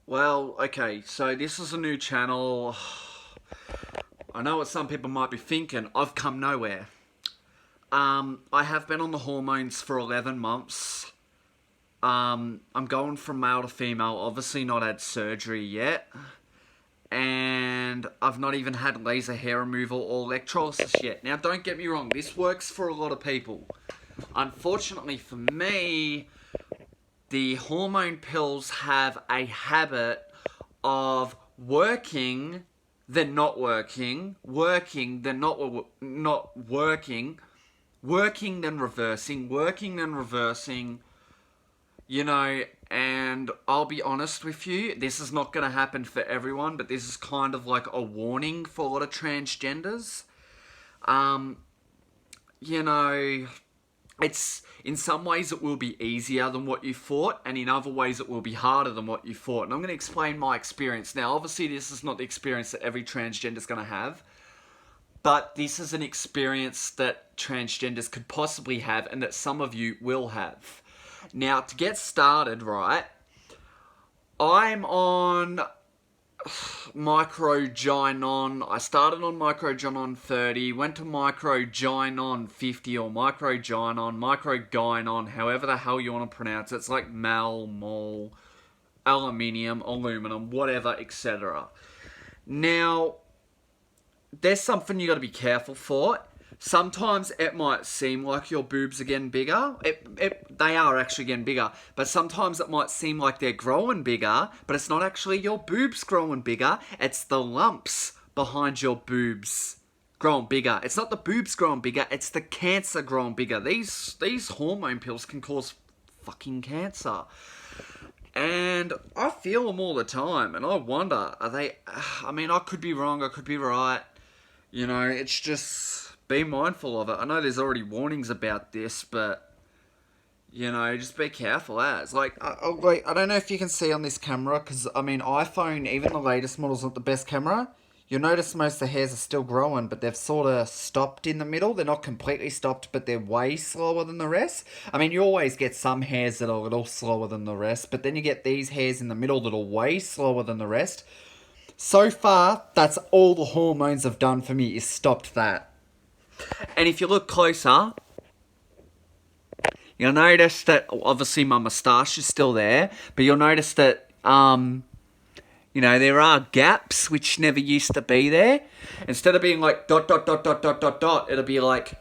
Well, okay, so this is a new channel. I know what some people might be thinking. I've come nowhere. I have been on the hormones for 11 months. I'm going from male to female. Obviously not had surgery yet. And I've not even had laser hair removal or electrolysis yet. Now, don't get me wrong. This works for a lot of people. Unfortunately for me, the hormone pills have a habit of working, then not working, working, then not working, working, then reversing, working, then reversing, and I'll be honest with you, this is not going to happen for everyone, but this is kind of like a warning for a lot of transgenders. Um, you know, it's in some ways it will be easier than what you thought, and in other ways it will be harder than what you thought. And I'm going to explain my experience. Now, obviously, this is not the experience that every transgender is going to have, but this is an experience that transgenders could possibly have, and that some of you will have. Now, to get started, right, I'm on Microgynon. I started on Microgynon 30, went to Microgynon 50 or Microgynon, however the hell you want to pronounce it. It's like mol, aluminium, aluminum, whatever, etc. Now, there's something you got to be careful for. Sometimes it might seem like your boobs are getting bigger. They are actually getting bigger. But sometimes it might seem like they're growing bigger, but it's not actually your boobs growing bigger. It's the lumps behind your boobs growing bigger. It's not the boobs growing bigger, it's the cancer growing bigger. These hormone pills can cause fucking cancer. And I feel them all the time, and I wonder, are they... I mean, I could be wrong, I could be right. It's just... be mindful of it. I know there's already warnings about this, but just be careful. It's like, I don't know if you can see on this camera, because I mean, iPhone, even the latest model's not the best camera. You'll notice most of the hairs are still growing, but they've sort of stopped in the middle. They're not completely stopped, but they're way slower than the rest. I mean, you always get some hairs that are a little slower than the rest, but then you get these hairs in the middle that are way slower than the rest. So far, that's all the hormones have done for me, is stopped that. And if you look closer, you'll notice that obviously my moustache is still there, but you'll notice that, there are gaps which never used to be there. Instead of being like dot, dot, dot, dot, dot, dot, dot, it'll be like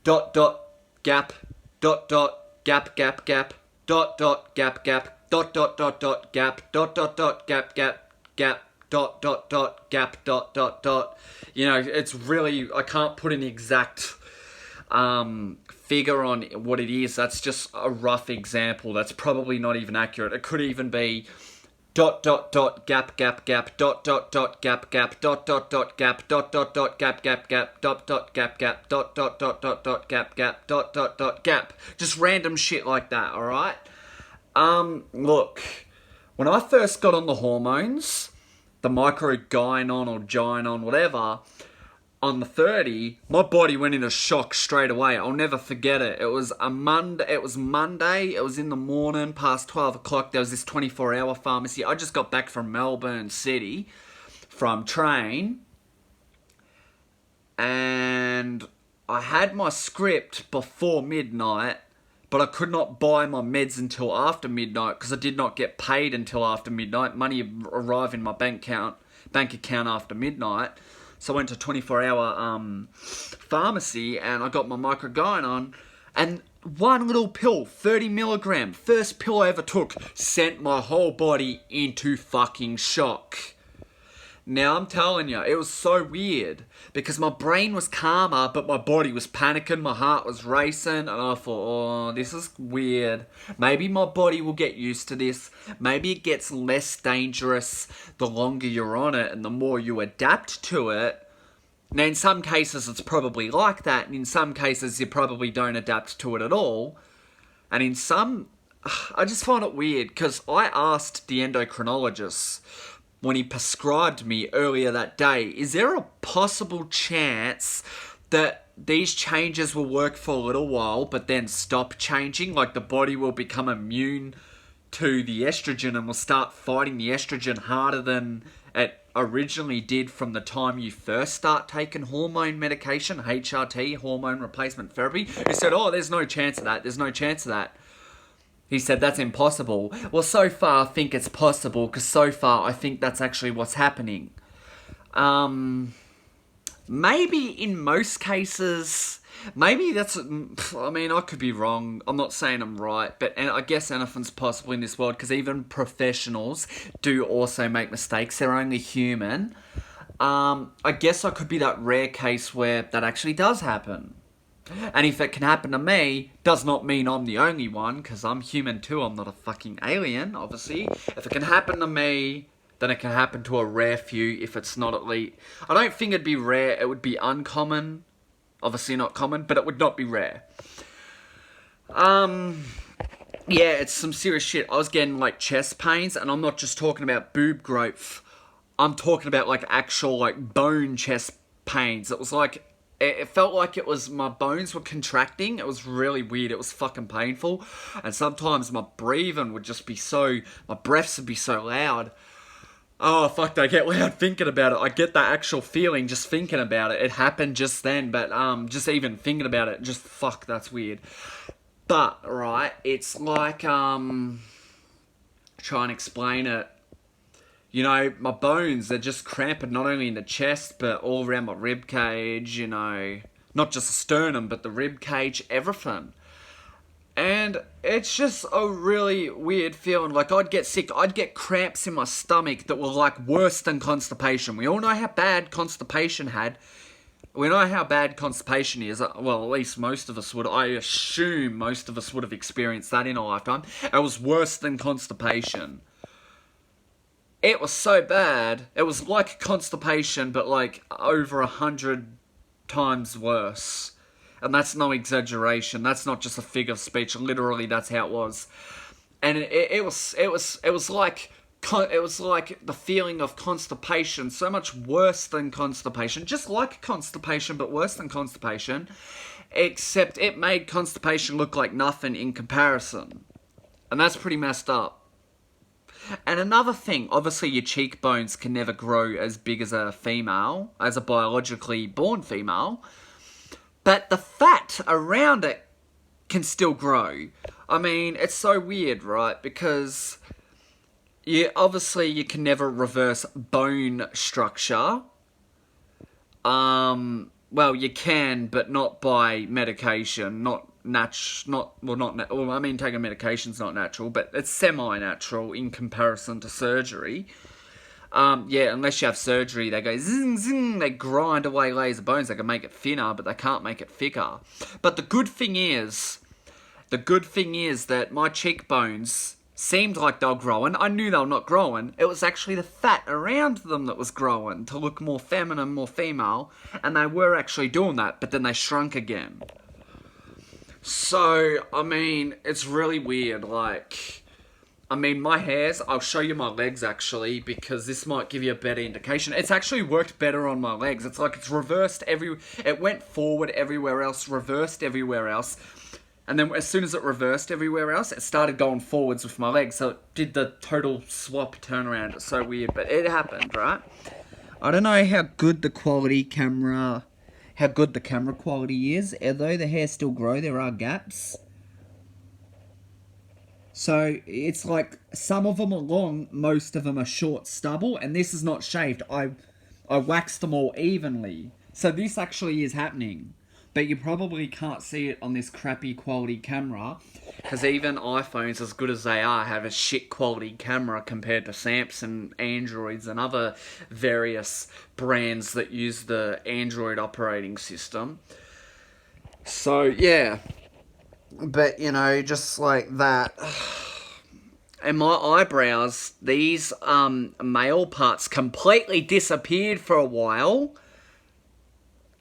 dot, dot, gap, dot, dot, gap, gap, gap, dot, dot, gap, gap, dot, dot, dot, dot, gap, dot, dot, dot, gap, gap, gap, dot, dot, dot, gap, dot, dot, dot. It's really, I can't put an exact figure on what it is. That's just a rough example. That's probably not even accurate. It could even be dot, dot, dot, gap, gap, gap, dot, dot, dot, gap, gap, dot, dot, dot, gap, dot, dot, dot, gap, gap, gap, dot, dot, gap, gap, dot, dot, dot, dot, dot, gap, gap, dot, dot, dot, gap. Just random shit like that, alright? Look, when I first got on the hormones, the Microgynon or Gynon, whatever, on the 30, my body went into shock straight away. I'll never forget it. It was Monday. It was in the morning, past 12 o'clock. There was this 24-hour pharmacy. I just got back from Melbourne City from train, and I had my script before midnight, but I could not buy my meds until after midnight because I did not get paid until after midnight. Money arrived in my bank account after midnight. So I went to 24-hour pharmacy and I got my Microgynon, and one little pill, 30 milligram, first pill I ever took, sent my whole body into fucking shock. Now, I'm telling you, it was so weird because my brain was calmer, but my body was panicking, my heart was racing, and I thought, oh, this is weird. Maybe my body will get used to this. Maybe it gets less dangerous the longer you're on it and the more you adapt to it. Now, in some cases, it's probably like that, and in some cases, you probably don't adapt to it at all. And in some, I just find it weird because I asked the endocrinologist when he prescribed me earlier that day, is there a possible chance that these changes will work for a little while but then stop changing, like the body will become immune to the estrogen and will start fighting the estrogen harder than it originally did from the time you first start taking hormone medication, HRT, hormone replacement therapy. He said, oh, there's no chance of that. There's no chance of that. He said, that's impossible. Well, so far I think it's possible, because so far I think that's actually what's happening. Maybe in most cases, maybe that's, I mean, I could be wrong. I'm not saying I'm right, but I guess anything's possible in this world, because even professionals do also make mistakes. They're only human. I guess I could be that rare case where that actually does happen. And if it can happen to me, does not mean I'm the only one, because I'm human too. I'm not a fucking alien, obviously. If it can happen to me, then it can happen to a rare few if it's not elite. I don't think it'd be rare. It would be uncommon. Obviously not common, but it would not be rare. Yeah, it's some serious shit. I was getting, like, chest pains, and I'm not just talking about boob growth. I'm talking about, like, actual, like, bone chest pains. It was like, it felt like it was, my bones were contracting. It was really weird. It was fucking painful. And sometimes my breathing would just be so, my breaths would be so loud. Oh, fuck, I get loud thinking about it. I get that actual feeling just thinking about it. It happened just then, but just even thinking about it, just fuck, that's weird. But, right, it's like, try and explain it. You know, my bones, they're just cramping not only in the chest, but all around my rib cage, you know. Not just the sternum, but the rib cage, everything. And it's just a really weird feeling. Like, I'd get sick. I'd get cramps in my stomach that were, like, worse than constipation. We all know how bad constipation We know how bad constipation is. Well, at least most of us would. I assume most of us would have experienced that in a lifetime. It was worse than constipation. It was so bad. It was like constipation, but, like, over 100 times worse. And that's no exaggeration. That's not just a figure of speech. Literally, that's how it was. And it was like the feeling of constipation, so much worse than constipation. Just like constipation, but worse than constipation. Except it made constipation look like nothing in comparison. And that's pretty messed up. And another thing, obviously your cheekbones can never grow as big as a female, as a biologically born female. But the fat around it can still grow. I mean, it's so weird, right? Because obviously you can never reverse bone structure. Well, you can, but not by medication. Taking medication's not natural, but it's semi-natural in comparison to surgery. Unless you have surgery, they go zing, zing, they grind away layers of bones. They can make it thinner, but they can't make it thicker. But the good thing is that my cheekbones seemed like they were growing. I knew they were not growing. It was actually the fat around them that was growing to look more feminine, more female, and they were actually doing that, but then they shrunk again. So, I mean, it's really weird, like... I mean, my hairs, I'll show you my legs, actually, because this might give you a better indication. It's actually worked better on my legs. It's like it's reversed it went forward everywhere else, reversed everywhere else. And then as soon as it reversed everywhere else, it started going forwards with my legs. So it did the total swap turnaround. It's so weird, but it happened, right? I don't know how good the camera quality is. Although the hair still grow, there are gaps. So, it's like, some of them are long, most of them are short stubble, and this is not shaved. I waxed them all evenly. So this actually is happening. But you probably can't see it on this crappy quality camera, because even iPhones, as good as they are, have a shit quality camera compared to Samsung, Androids, and other various brands that use the Android operating system. So, yeah. But, you know, just like that. And my eyebrows, these male parts completely disappeared for a while.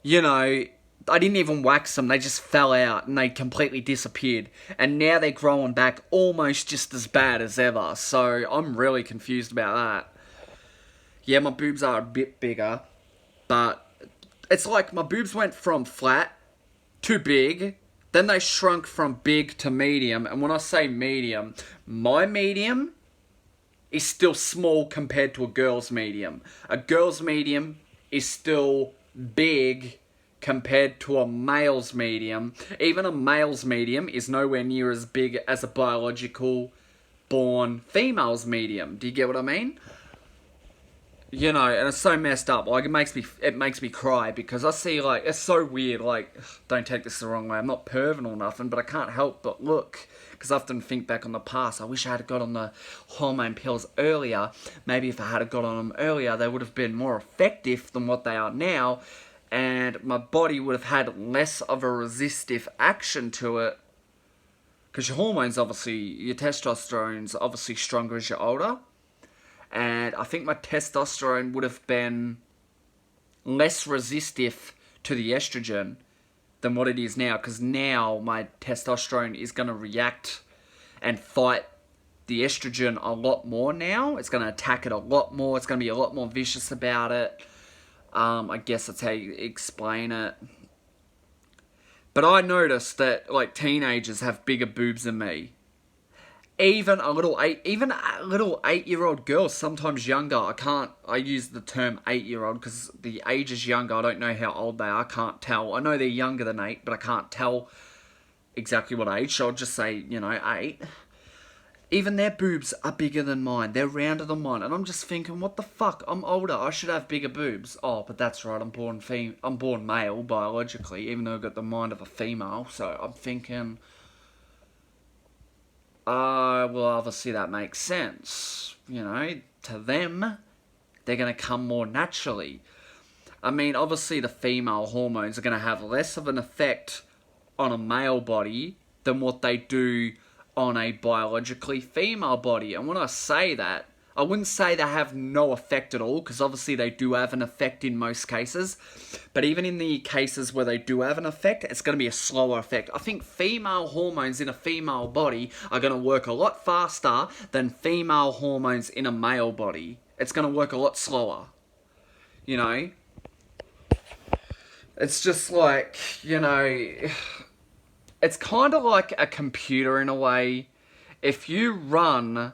You know, I didn't even wax them. They just fell out and they completely disappeared. And now they're growing back almost just as bad as ever. So I'm really confused about that. Yeah, my boobs are a bit bigger. But it's like my boobs went from flat to big. Then they shrunk from big to medium. And when I say medium, my medium is still small compared to a girl's medium. A girl's medium is still big compared to a male's medium. Even a male's medium is nowhere near as big as a biological born female's medium. Do you get what I mean? You know, and it's so messed up. Like, it makes me cry because I see, like, it's so weird. Like, don't take this the wrong way. I'm not perving or nothing, but I can't help but look. Because I often think back on the past. I wish I had got on the hormone pills earlier. Maybe if I had got on them earlier, they would have been more effective than what they are now. And my body would have had less of a resistive action to it. Because your hormones, obviously, your testosterone's obviously stronger as you're older. And I think my testosterone would have been less resistive to the estrogen than what it is now. Because now my testosterone is going to react and fight the estrogen a lot more now. It's going to attack it a lot more. It's going to be a lot more vicious about it. I guess that's how you explain it. But I noticed that, like, teenagers have bigger boobs than me. Even a little 8-year-old girl, sometimes younger. I use the term 8-year-old because the age is younger. I don't know how old they are. I can't tell. I know they're younger than 8, but I can't tell exactly what age. So I'll just say, 8. Even their boobs are bigger than mine. They're rounder than mine. And I'm just thinking, what the fuck? I'm older. I should have bigger boobs. Oh, but that's right. I'm born male biologically, even though I've got the mind of a female. So I'm thinking, well, obviously that makes sense. To them, they're going to come more naturally. I mean, obviously the female hormones are going to have less of an effect on a male body than what they do on a biologically female body. And when I say that, I wouldn't say they have no effect at all, because obviously they do have an effect in most cases. But even in the cases where they do have an effect, it's going to be a slower effect. I think female hormones in a female body are going to work a lot faster than female hormones in a male body. It's going to work a lot slower. It's just like, it's kind of like a computer in a way. If you run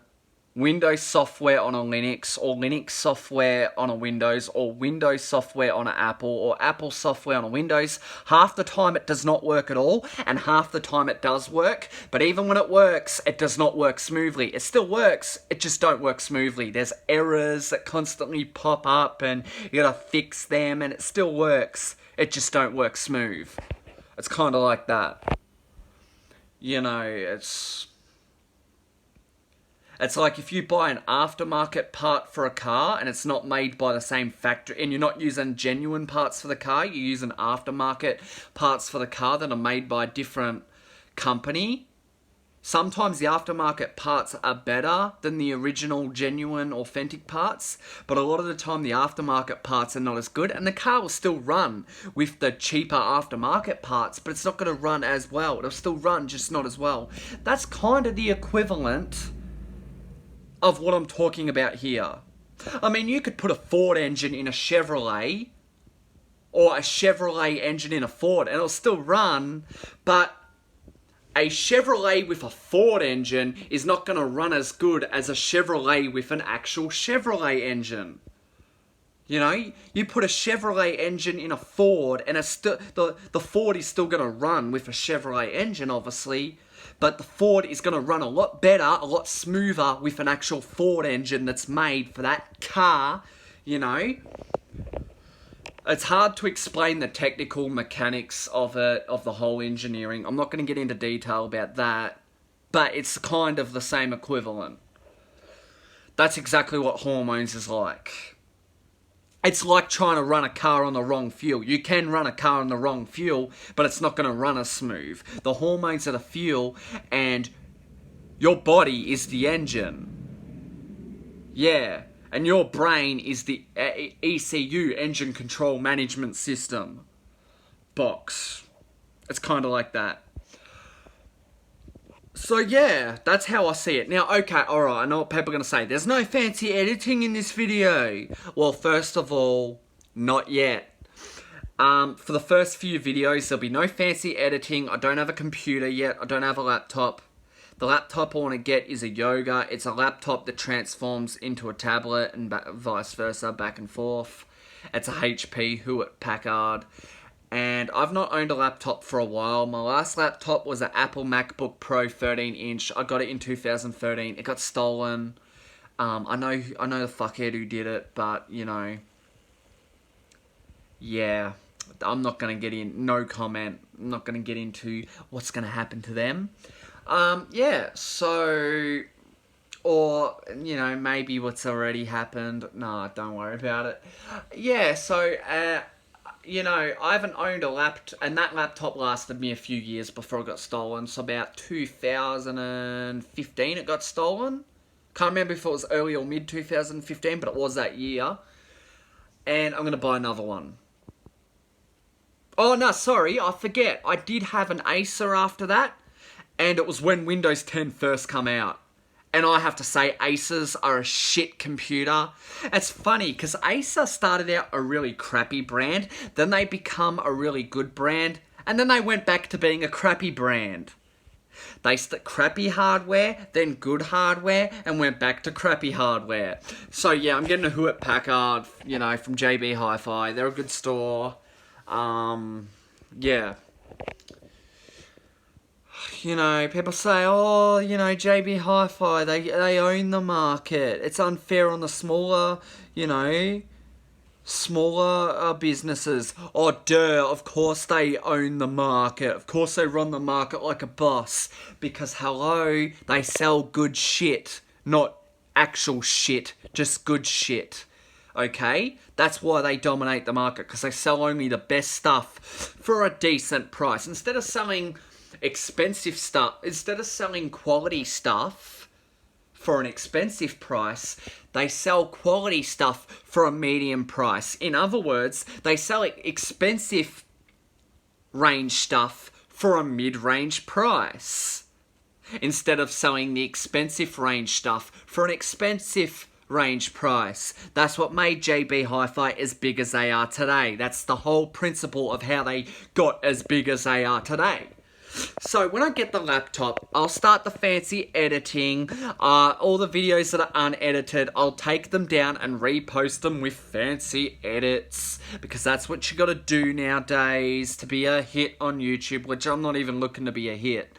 Windows software on a Linux, or Linux software on a Windows, or Windows software on an Apple, or Apple software on a Windows, half the time it does not work at all, and half the time it does work. But even when it works, it does not work smoothly. It still works, it just don't work smoothly. There's errors that constantly pop up, and you gotta fix them, and it still works. It just don't work smooth. It's kind of like that. It's like if you buy an aftermarket part for a car and it's not made by the same factory, and you're not using genuine parts for the car, you're using aftermarket parts for the car that are made by a different company. Sometimes the aftermarket parts are better than the original, genuine, authentic parts, but a lot of the time the aftermarket parts are not as good, and the car will still run with the cheaper aftermarket parts, but it's not going to run as well. It'll still run, just not as well. That's kind of the equivalent of what I'm talking about here. I mean, you could put a Ford engine in a Chevrolet, or a Chevrolet engine in a Ford, and it'll still run, but a Chevrolet with a Ford engine is not going to run as good as a Chevrolet with an actual Chevrolet engine. You put a Chevrolet engine in a Ford, and the Ford is still going to run with a Chevrolet engine, obviously, but the Ford is going to run a lot better, a lot smoother with an actual Ford engine that's made for that car, It's hard to explain the technical mechanics of the whole engineering. I'm not going to get into detail about that, but it's kind of the same equivalent. That's exactly what hormones is like. It's like trying to run a car on the wrong fuel. You can run a car on the wrong fuel, but it's not going to run as smooth. The hormones are the fuel, and your body is the engine. Yeah. And your brain is the ECU, Engine Control Management System box. It's kind of like that. So yeah, that's how I see it. Now, okay, alright, I know what people are going to say. There's no fancy editing in this video. Well, first of all, not yet. For the first few videos, there'll be no fancy editing. I don't have a computer yet. I don't have a laptop. The laptop I want to get is a Yoga. It's a laptop that transforms into a tablet and vice versa, back and forth. It's a HP Hewlett-Packard. And I've not owned a laptop for a while. My last laptop was an Apple MacBook Pro 13-inch. I got it in 2013. It got stolen. I know the fuckhead who did it, but, you know, yeah, I'm not going to get in, no comment. I'm not going to get into what's going to happen to them. Yeah, so, or, you know, maybe what's already happened. Nah, don't worry about it. Yeah, so, you know, I haven't owned a laptop, and that laptop lasted me a few years before it got stolen. So about 2015 it got stolen. Can't remember if it was early or mid 2015, but it was that year. And I'm going to buy another one. Oh, no, sorry, I forget. I did have an Acer after that, and it was when Windows 10 first come out. And I have to say, Acers are a shit computer. It's funny, because Acer started out a really crappy brand, then they become a really good brand, and then they went back to being a crappy brand. They crappy hardware, then good hardware, and went back to crappy hardware. So yeah, I'm getting a Hewlett-Packard, you know, from JB Hi-Fi. They're a good store. Yeah. You know, people say, oh, you know, JB Hi-Fi, they own the market. It's unfair on the smaller, you know, smaller businesses. Oh, duh, of course they own the market. Of course they run the market like a boss. Because, hello, they sell good shit. Not actual shit, just good shit. Okay? That's why they dominate the market. Because they sell only the best stuff for a decent price. Instead of selling expensive stuff, instead of selling quality stuff for an expensive price, they sell quality stuff for a medium price. In other words, they sell expensive range stuff for a mid-range price, instead of selling the expensive range stuff for an expensive range price. That's what made JB Hi-Fi as big as they are today. That's the whole principle of how they got as big as they are today. So when I get the laptop, I'll start the fancy editing. All the videos that are unedited, I'll take them down and repost them with fancy edits. Because that's what you gotta do nowadays to be a hit on YouTube, which I'm not even looking to be a hit.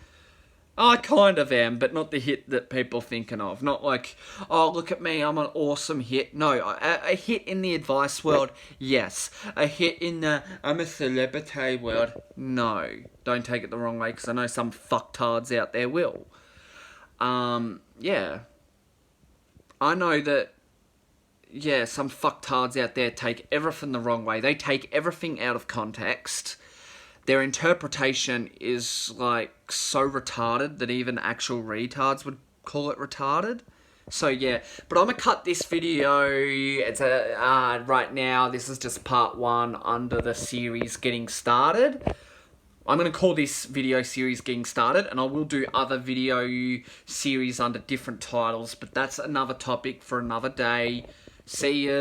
I kind of am, but not the hit that people thinking of. Not like, oh, look at me, I'm an awesome hit. No, a hit in the advice world, yes. A hit in the I'm a celebrity world, no. Don't take it the wrong way, because I know some fucktards out there will. Yeah. I know that, yeah, some fucktards out there take everything the wrong way. They take everything out of context. Their interpretation is, like, so retarded that even actual retards would call it retarded. So, yeah. But I'm going to cut this video. It's right now, this is just part 1 under the series Getting Started. I'm going to call this video series Getting Started, and I will do other video series under different titles, but that's another topic for another day. See ya.